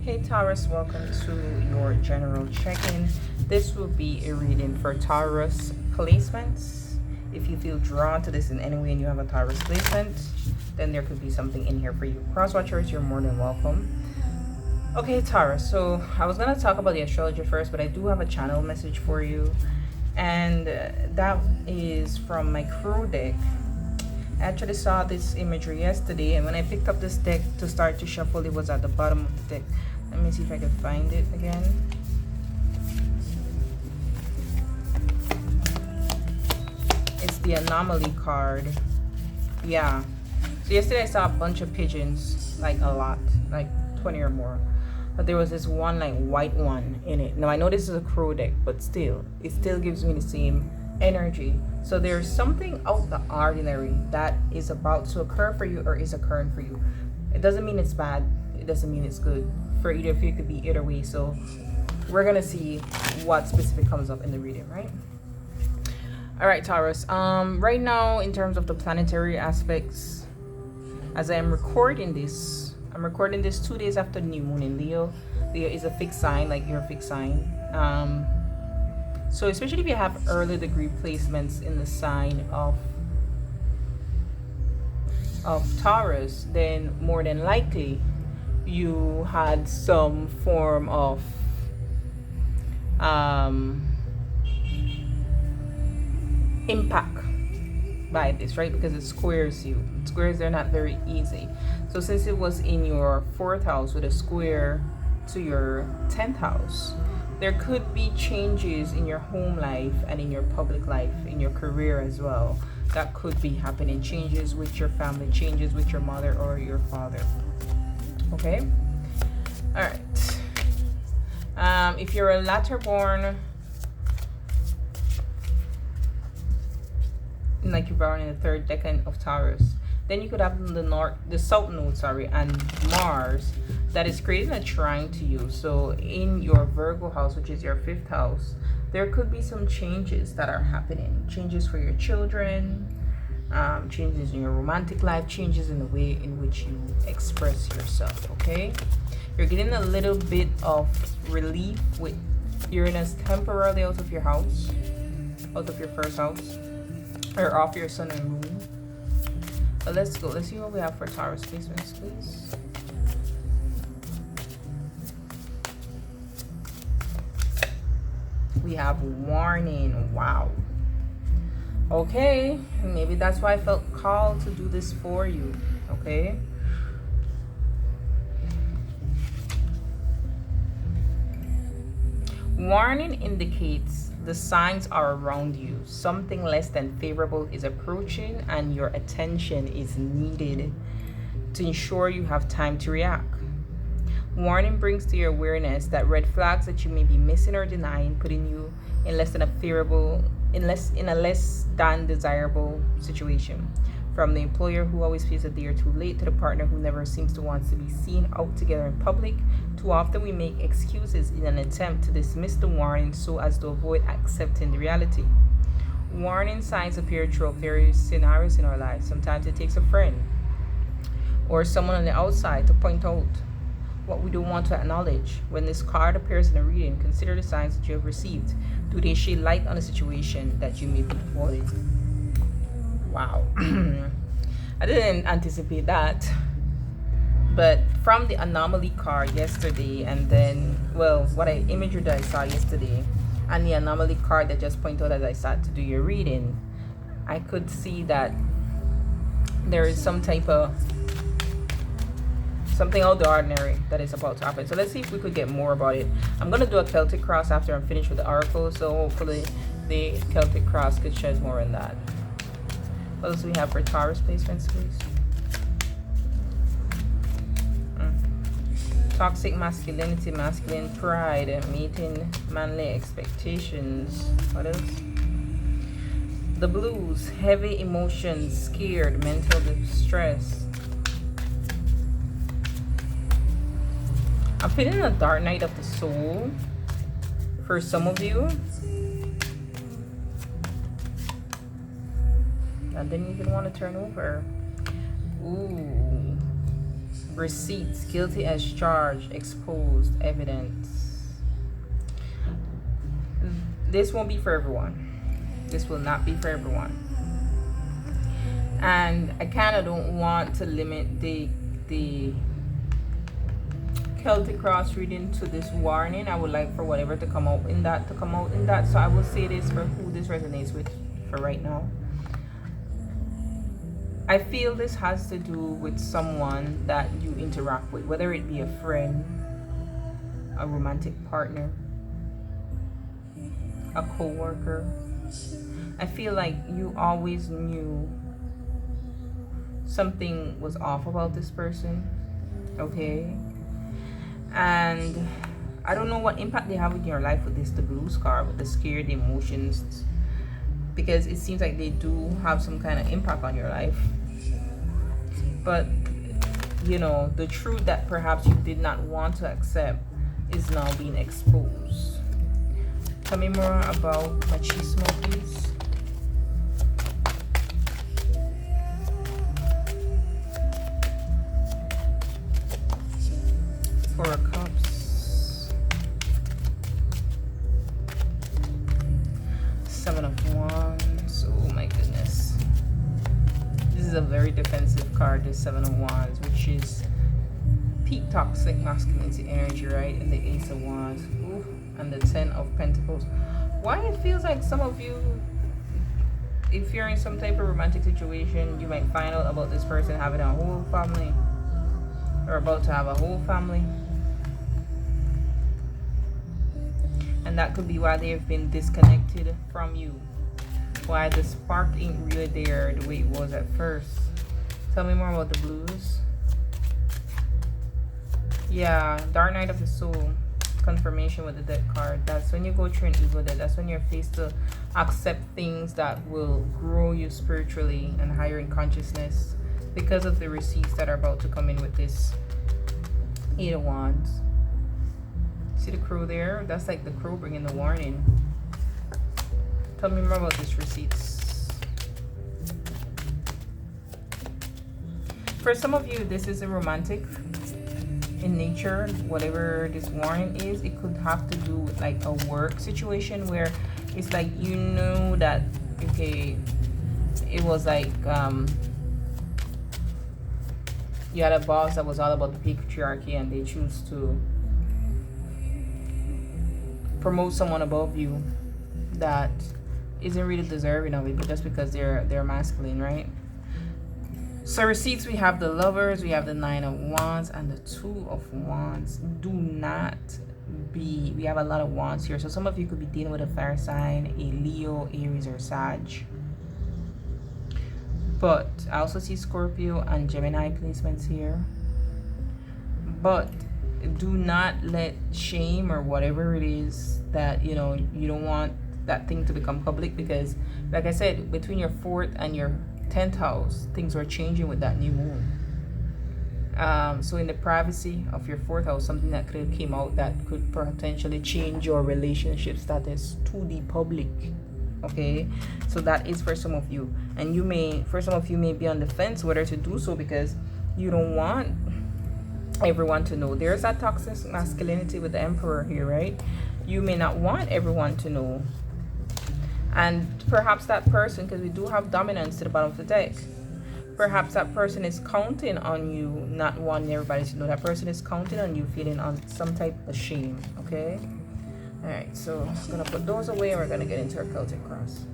Hey Taurus, welcome to your general check-in. This will be a reading for Taurus placements. If you feel drawn to this in any way and you have a Taurus placement, then there could be something in here for you. Cross watchers, you're more than welcome. Okay, Taurus, so I was going to talk about the astrology first, but I do have a channel message for you. And that is from my crow deck. I actually saw this imagery yesterday, and when I picked up this deck to start to shuffle, it was at the bottom of the deck. Let me see if I can find it again. It's the anomaly card. Yeah. So yesterday I saw a bunch of pigeons, like a lot, like 20 or more. But there was this one like white one in it. Now I know this is a crow deck, but still, it still gives me the same energy. So there's something out of the ordinary that is about to occur for you or is occurring for you. It doesn't mean it's bad. It doesn't mean it's good. For either of you, it could be either way. So we're gonna see what specific comes up in the reading, right? All right, Taurus. Right now, in terms of the planetary aspects, as I am recording this, I'm recording this 2 days after new moon in Leo. Leo is a fixed sign, like your fixed sign. So especially if you have early degree placements in the sign of Taurus, then more than likely you had some form of impact by this, right? Because it squares you. Squares are not very easy. So since it was in your 4th house with a square to your 10th house, there could be changes in your home life and in your public life, in your career as well. That could be happening. Changes with your family, changes with your mother or your father. Okay? All right. If you're a latter born, like you're born in the 3rd decan of Taurus, then you could have the south node, and Mars that is creating a trine to you. So in your Virgo house, which is your 5th house, there could be some changes that are happening. Changes for your children, changes in your romantic life, changes in the way in which you express yourself, okay? You're getting a little bit of relief with Uranus temporarily out of your house, out of your 1st house, or off your sun and moon. But let's go. Let's see what we have for Taurus placements, please. We have warning. Wow. Okay. Maybe that's why I felt called to do this for you. Okay. Warning indicates the signs are around you. Something less than favorable is approaching and your attention is needed to ensure you have time to react. Warning brings to your awareness that red flags that you may be missing or denying, putting you in a less than desirable situation. From the employer who always feels that they are too late, to the partner who never seems to want to be seen out together in public. Too often we make excuses in an attempt to dismiss the warning so as to avoid accepting the reality. Warning signs appear throughout various scenarios in our lives. Sometimes it takes a friend or someone on the outside to point out what we don't want to acknowledge. When this card appears in a reading, consider the signs that you have received. Do they shed light on a situation that you may be avoiding? Wow. I didn't anticipate that. But from the anomaly card yesterday, and then, well, what imagery that I saw yesterday, and the anomaly card that just pointed out as I started to do your reading, I could see that there is some type of something out of the ordinary that is about to happen. So let's see if we could get more about it. I'm going to do a Celtic cross after I'm finished with the oracle, so hopefully the Celtic cross could shed more on that. What else do we have for Taurus placements, please? Toxic masculinity, masculine pride, meeting manly expectations. What else? The blues, heavy emotions, scared, mental distress. I'm feeling a dark night of the soul for some of you. I didn't even want to turn over. Ooh. Receipts, guilty as charged, exposed, evidence. This won't be for everyone. This will not be for everyone. And I kind of don't want to limit the Celtic cross reading to this warning. I would like for whatever to come out in that to come out in that. So I will say this for who this resonates with for right now. I feel this has to do with someone that you interact with, whether it be a friend, a romantic partner, a co-worker. I feel like you always knew something was off about this person, okay? And I don't know what impact they have in your life with this, the blues card, with the scared emotions, because it seems like they do have some kind of impact on your life. But, you know, the truth that perhaps you did not want to accept is now being exposed. Tell me more about machismo, please. Four of Cups, Seven of Wands. Oh my goodness, this is a very defensive card, the Seven of Wands, which is peak toxic masculinity energy, right? And the Ace of Wands. Ooh, and the Ten of Pentacles. Why it feels like some of you, if you're in some type of romantic situation, you might find out about this person having a whole family, or about to have a whole family. And that could be why they have been disconnected from you. Why the spark ain't really there the way it was at first. Tell me more about the blues. Yeah, Dark Night of the Soul. Confirmation with the Death card. That's when you go through an ego death. That's when you're faced to accept things that will grow you spiritually and higher in consciousness, because of the receipts that are about to come in with this Eight of Wands. See the crow there? That's like the crow bringing the warning. Tell me more about this receipts. For some of you, this is a romantic in nature. Whatever this warning is, it could have to do with like a work situation where it's like you knew that, okay, it was like you had a boss that was all about the patriarchy, and they choose to promote someone above you that isn't really deserving of it, but just because they're masculine, right? So receipts, we have the Lovers, we have the Nine of Wands, and the Two of Wands. Do not be, we have a lot of wands here, so some of you could be dealing with a fire sign, a Leo, Aries, or Sag. But I also see Scorpio and Gemini placements here. But do not let shame or whatever it is that, you know, you don't want that thing to become public, because like I said, between your 4th and your 10th house, things are changing with that new moon. So in the privacy of your 4th house, something that could have came out that could potentially change your relationship status to the public. Okay, so that is for some of you, and you may, for some of you, may be on the fence whether to do so, because you don't want everyone to know. There's that toxic masculinity with the Emperor here, right? You may not want everyone to know, and perhaps that person, because we do have dominance to the bottom of the deck, perhaps that person is counting on you not wanting everybody to know. That person is counting on you feeling on some type of shame. Okay, all right, so I'm gonna put those away and we're gonna get into our Celtic cross.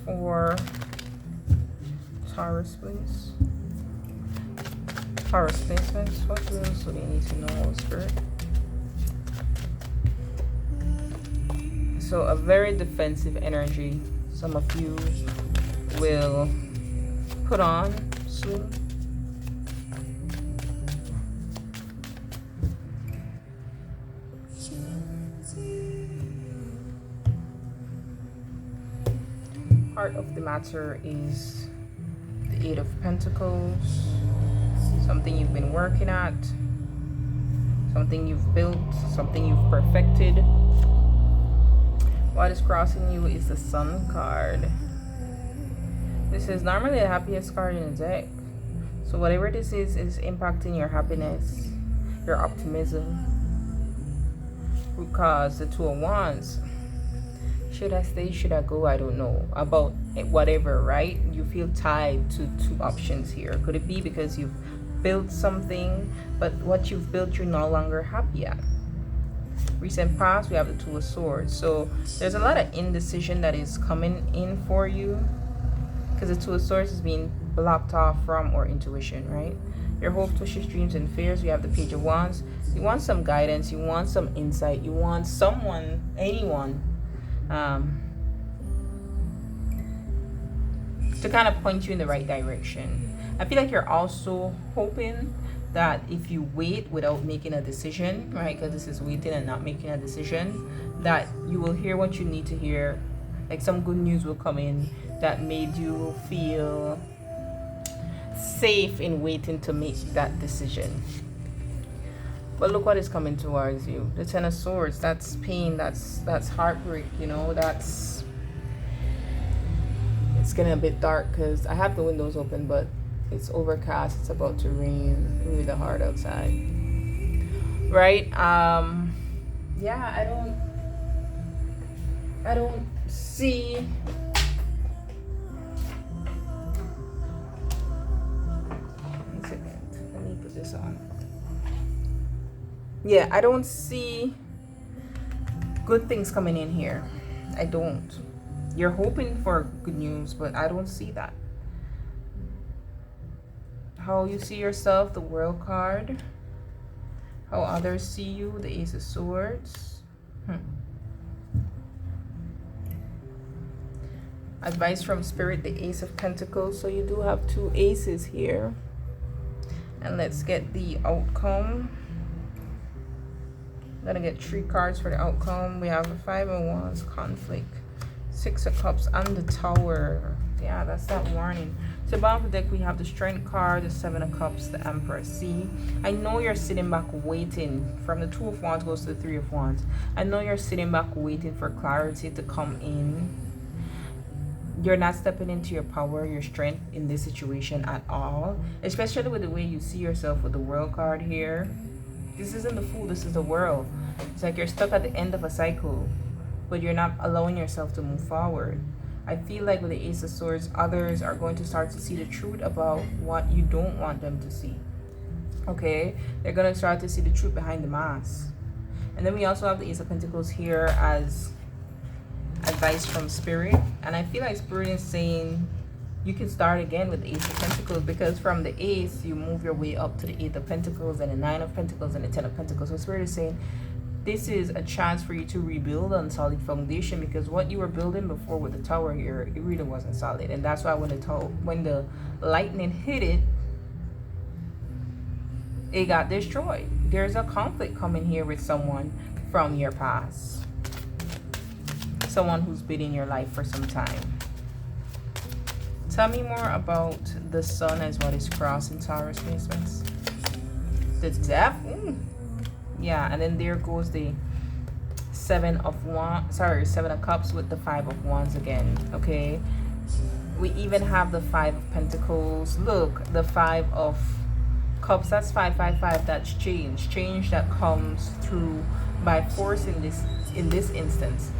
For Taurus, please. Taurus placements, what else do they need to know, Spirit? So a very defensive energy some of you will put on soon. Part of the matter is the Eight of Pentacles, something you've been working at, something you've built, something you've perfected, What is crossing you is the Sun card. This is normally the happiest card in the deck. So whatever this is impacting your happiness, your optimism. Because the Two of Wands, should I stay, should I go, I don't know. About whatever, right? You feel tied to two options here. Could it be because you've built something, but what you've built you're no longer happy at? Recent past, we have the Two of Swords. So there's a lot of indecision that is coming in for you, because the Two of Swords is being blocked off from or intuition, right? Your hopes, wishes, dreams, and fears. We have the Page of Wands. You want some guidance, you want some insight, you want someone, anyone, to kind of point you in the right direction. I feel like you're also hoping that if you wait without making a decision, right, because this is waiting and not making a decision, that you will hear what you need to hear. Like some good news will come in that made you feel safe in waiting to make that decision. But look what is coming towards you. The Ten of Swords, that's pain, that's heartbreak, you know, it's getting a bit dark because I have the windows open, but it's overcast, it's about to rain, really hard outside. Right? Yeah, I don't see one second. Let me put this on. Yeah, I don't see good things coming in here. I don't. You're hoping for good news, but I don't see that. How you see yourself, the World card. How others see you, the Ace of Swords. Advice from Spirit, the Ace of Pentacles. So you do have two aces here. And let's get the outcome. I'm gonna get 3 cards for the outcome. We have the Five of Wands, conflict, Six of Cups, and the Tower. Yeah, that's that warning. So bottom of the deck, we have the Strength card, the Seven of Cups, the Emperor. See, I know you're sitting back waiting. From the Two of Wands goes to the Three of Wands. I know you're sitting back waiting for clarity to come in. You're not stepping into your power, your strength in this situation at all. Especially with the way you see yourself with the World card here. This isn't the Fool, this is the World. It's like you're stuck at the end of a cycle, but you're not allowing yourself to move forward. I feel like with the Ace of Swords, others are going to start to see the truth about what you don't want them to see. Okay? They're going to start to see the truth behind the mask. And then we also have the Ace of Pentacles here as advice from Spirit. And I feel like Spirit is saying you can start again with the Ace of Pentacles, because from the Ace, you move your way up to the Eight of Pentacles and the Nine of Pentacles and the Ten of Pentacles. So Spirit is saying this is a chance for you to rebuild on solid foundation, because what you were building before with the Tower here, it really wasn't solid. And that's why when the lightning hit it, it got destroyed. There's a conflict coming here with someone from your past. Someone who's been in your life for some time. Tell me more about the Sun as what is crossing Taurus placements. The Death. Yeah, and then there goes the Seven of Cups with the Five of Wands again. Okay, we even have the Five of Pentacles. Look, the Five of Cups, that's 555. That's change that comes through by force in this instance.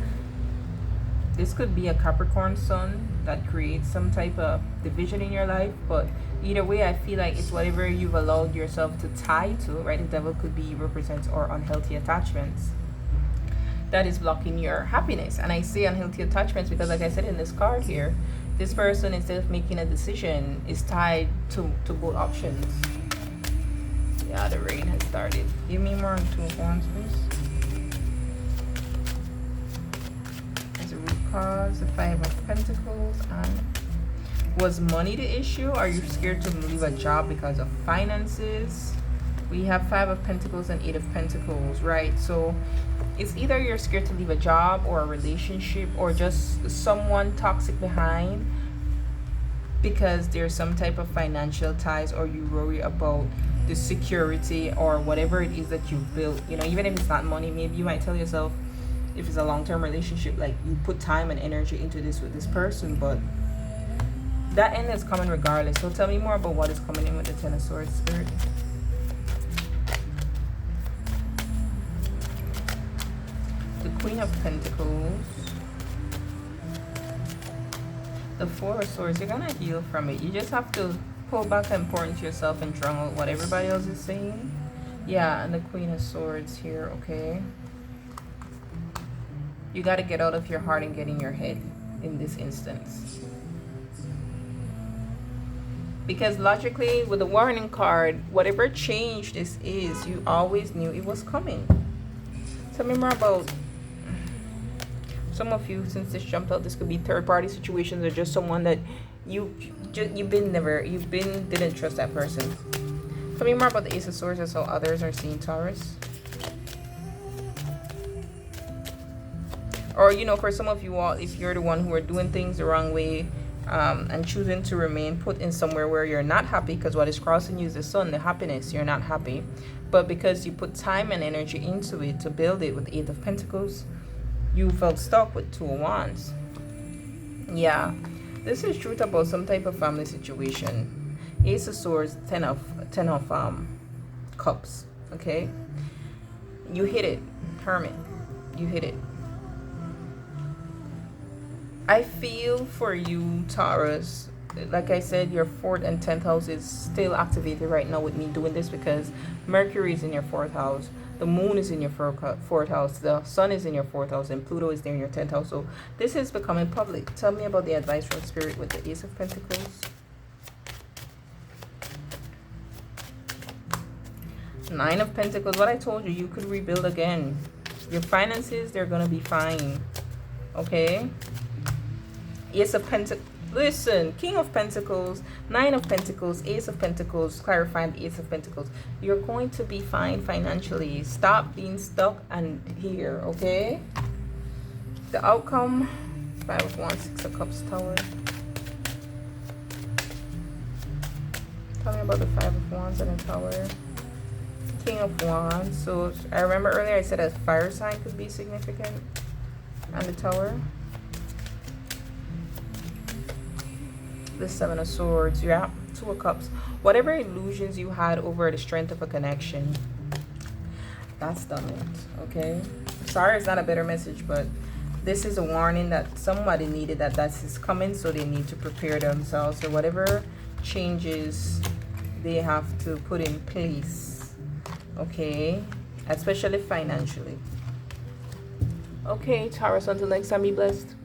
This could be a Capricorn Sun that creates some type of division in your life, but either way, I feel like it's whatever you've allowed yourself to tie to, right? The Devil could be represents or unhealthy attachments that is blocking your happiness. And I say unhealthy attachments because, like I said in this card here, this person, instead of making a decision, is tied to both options. Yeah, the rain has started. Give me more on Two of Wands, please. Cause the Five of Pentacles. And was money the issue? Are you scared to leave a job because of finances? We have Five of Pentacles and Eight of Pentacles, right? So it's either you're scared to leave a job or a relationship or just someone toxic behind because there's some type of financial ties, or you worry about the security or whatever it is that you've built. You know, even if it's not money, maybe you might tell yourself, if it's a long-term relationship, like you put time and energy into this with this person, but that end is coming regardless. So tell me more about what is coming in with the Ten of Swords, Spirit. The Queen of Pentacles, the Four of Swords. You're gonna heal from it. You just have to pull back and pour into yourself and drown out what everybody else is saying. Yeah, and the Queen of Swords here, okay? You got to get out of your heart and get in your head in this instance. Because logically, with the warning card, whatever change this is, you always knew it was coming. Tell me more about some of you, since this jumped out. This could be third-party situations or just someone that you've been didn't trust that person. Tell me more about the Ace of Swords and how others are seeing Taurus. Or, you know, for some of you all, if you're the one who are doing things the wrong way and choosing to remain put in somewhere where you're not happy, because what is crossing you is the sun, the happiness, you're not happy. But because you put time and energy into it to build it with the Eight of Pentacles, you felt stuck with Two of Wands. Yeah, this is truth about some type of family situation. Ace of Swords, Ten of Cups, okay? You hit it, Hermit. You hit it. I feel for you, Taurus. Like I said, your 4th and 10th house is still activated right now with me doing this, because Mercury is in your 4th house. The moon is in your 4th house. The sun is in your 4th house. And Pluto is there in your 10th house. So this is becoming public. Tell me about the advice from Spirit with the Ace of Pentacles. 9 of Pentacles. What I told you, you could rebuild again. Your finances, they're going to be fine. Okay? Ace of Pentacles. Listen, King of Pentacles, 9 of Pentacles, Ace of Pentacles, clarifying the Ace of Pentacles. You're going to be fine financially. Stop being stuck and here, okay? The outcome, 5 of Wands, 6 of Cups, Tower. Tell me about the 5 of Wands and the Tower. King of Wands. So I remember earlier I said a fire sign could be significant. And the Tower. The 7 of Swords. Yeah, 2 of Cups. Whatever illusions you had over the strength of a connection, that's done with, okay? Sorry, it's not a better message, but this is a warning that somebody needed, that is coming, so they need to prepare themselves. So whatever changes they have to put in place, okay? Especially financially. Okay, Taurus, until next time, be blessed.